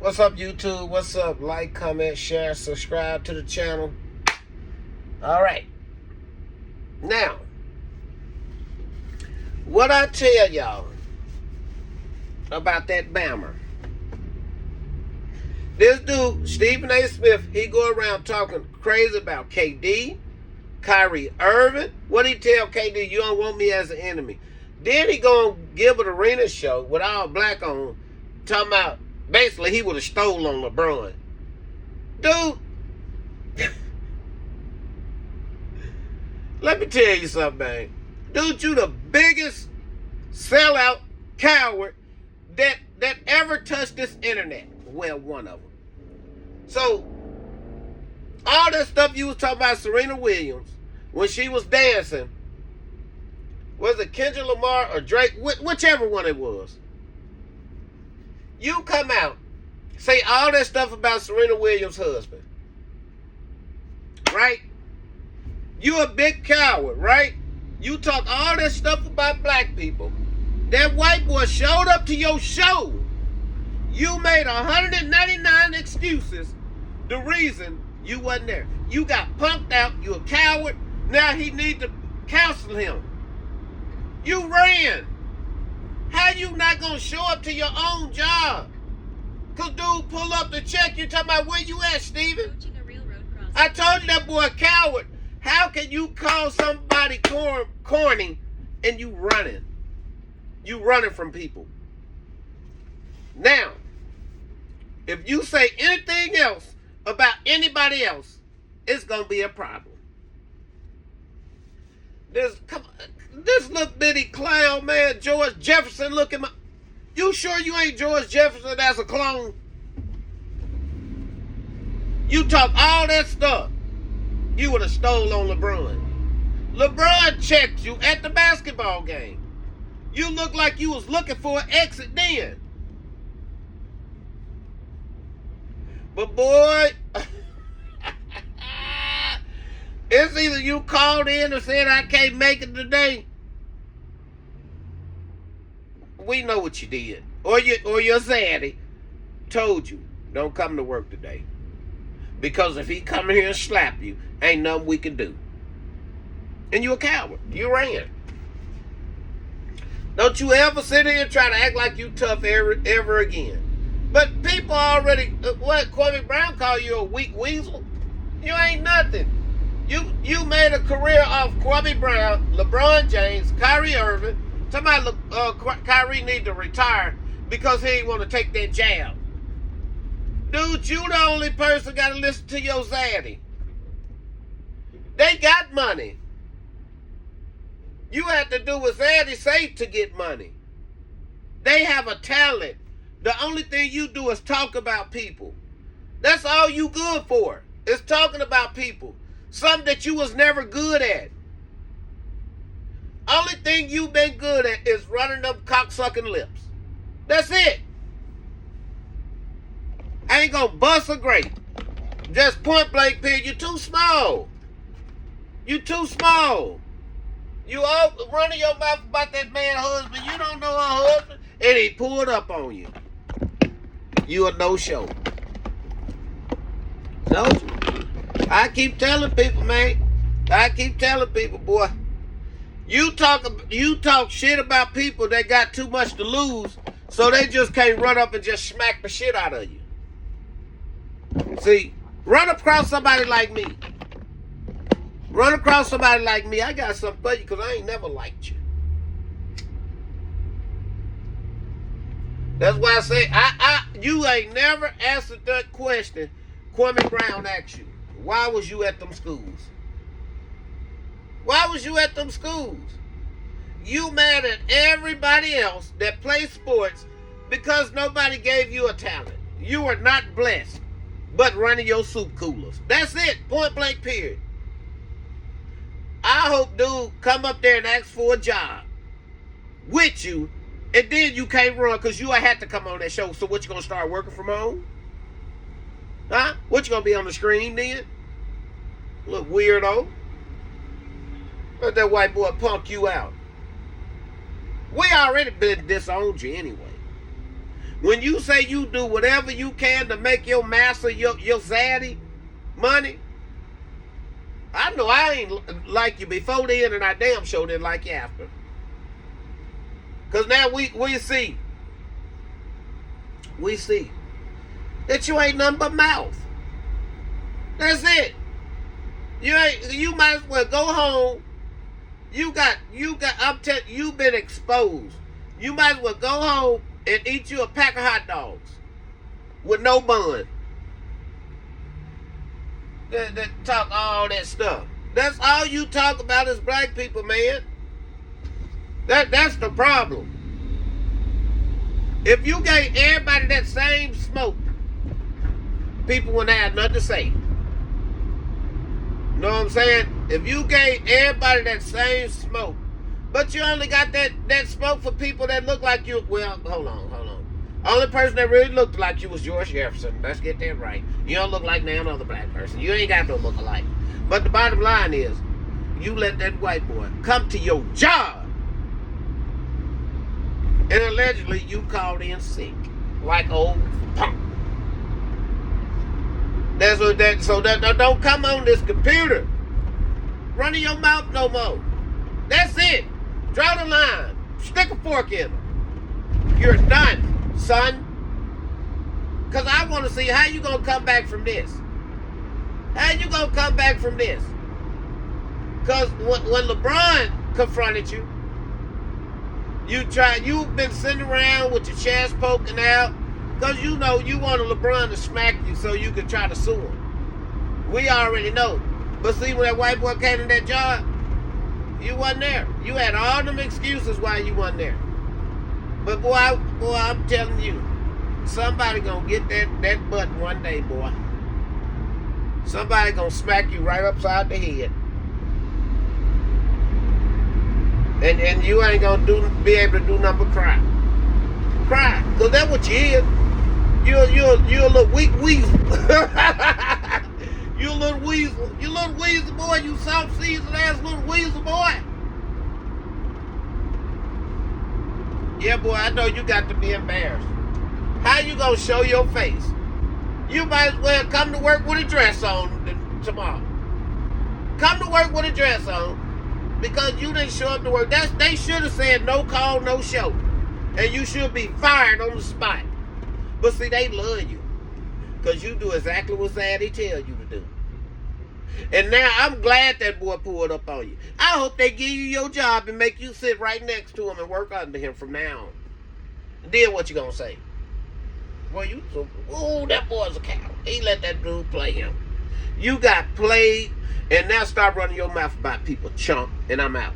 What's up, YouTube? What's up? Like, comment, share, subscribe to the channel. All right. Now, what I tell y'all about that Bama. This dude, Stephen A. Smith, he go around talking crazy about KD, Kyrie Irving. What he tell KD? You don't want me as an enemy. Then he go and give an arena show with all black on, talking about basically he would have stole on LeBron. Dude, let me tell you something, man. Dude, you the biggest sellout coward that ever touched this internet. Well, one of them. So, all that stuff you was talking about Serena Williams, when she was dancing, was it Kendrick Lamar or Drake? Whichever one it was. You come out, say all that stuff about Serena Williams' husband. Right? You a big coward, right? You talk all that stuff about black people. That white boy showed up to your show. You made 199 excuses. The reason you wasn't there. You got punked out. You a coward. Now he need to counsel him. You ran. How you not gonna show up to your own job? Cause dude pull up the check. You talking about where you at, Steven? I told you that boy a coward. How can you call somebody corny and you running? You running from people. Now, if you say anything else about anybody else, it's gonna be a problem. This little bitty clown, man, George Jefferson looking. You sure you ain't George Jefferson as a clone? You talk all that stuff. You would have stole on LeBron. LeBron checked you at the basketball game. You look like you was looking for an exit then. But boy, it's either you called in or said I can't make it today. We know what you did. Or your zaddy told you, don't come to work today. Because if he come in here and slap you, ain't nothing we can do. And you a coward. You ran. Don't you ever sit here and try to act like you tough ever again. But people already, what, Kwame Brown called you a weak weasel? You ain't nothing. You made a career off Kwame Brown, LeBron James, Kyrie Irving. Somebody, Kyrie need to retire because he ain't want to take that jab. Dude, you the only person got to listen to your zaddy. They got money. You have to do what zaddy say to get money. They have a talent. The only thing you do is talk about people. That's all you good for. Is talking about people. Something that you was never good at. Only thing you been good at is running them cocksucking lips. That's it. I ain't gonna bust a grape. Just point blank period. You too small. You too small. You all running your mouth about that man's husband. You don't know her husband. And he pulled up on you. You a no-show. So, I keep telling people, man. I keep telling people, boy. You talk shit about people that got too much to lose, so they just can't run up and just smack the shit out of you. See, run across somebody like me. Run across somebody like me. I got something for you because I ain't never liked you. That's why I say, you ain't never answered that question Kwame Brown asked you. Why was you at them schools? Why was you at them schools? You mad at everybody else that plays sports because nobody gave you a talent. You are not blessed, but running your soup coolers. That's it. Point blank period. I hope dude come up there and ask for a job with you, and then you can't run because you had to come on that show. So what, you gonna start working from home? Huh? What, you gonna be on the screen then? Look weirdo. Let that white boy punk you out. We already been disowned you anyway. When you say you do whatever you can to make your master, your zaddy money, I know I ain't like you before then, and I damn sure didn't like you after. Because now we see that you ain't nothing but mouth. That's it. You might as well go home. You've been exposed. You might as well go home and eat you a pack of hot dogs with no bun. That talk all that stuff. That's all you talk about is black people, man. That's the problem. If you gave everybody that same smoke, people wouldn't have nothing to say. Know what I'm saying? If you gave everybody that same smoke, but you only got that smoke for people that look like you. Well, hold on. Only person that really looked like you was George Jefferson. Let's get that right. You don't look like no other black person. You ain't got no look alike. But the bottom line is, you let that white boy come to your job, and allegedly you called in sick, like old punk. So don't come on this computer running your mouth no more. That's it. Draw the line. Stick a fork in them. You're done, son. Because I want to see how you going to come back from this. How you going to come back from this? Because when LeBron confronted you, you've been sitting around with your chest poking out because you know you wanted LeBron to smack you so you could try to sue him. We already know. But see, when that white boy came in that job, you wasn't there. You had all them excuses why you wasn't there. But boy, I'm telling you, somebody gonna get that button one day, boy. Somebody gonna smack you right upside the head. And you ain't gonna be able to do nothing but cry. Cry. Cause that's what you is. You're a little weak weasel. You a little weasel. You little weasel boy, you soft seasoned ass little weasel boy. Yeah, boy, I know you got to be embarrassed. How you gonna show your face? You might as well come to work with a dress on tomorrow. Come to work with a dress on because you didn't show up to work. They should have said no call, no show. And you should be fired on the spot. But see, they love you because you do exactly what Zaddy tell you to do. And now I'm glad that boy pulled up on you. I hope they give you your job and make you sit right next to him and work under him from now on. And then what you gonna say? Well, that boy's a cow. He let that dude play him. You got played, and now start running your mouth about people, chump, and I'm out.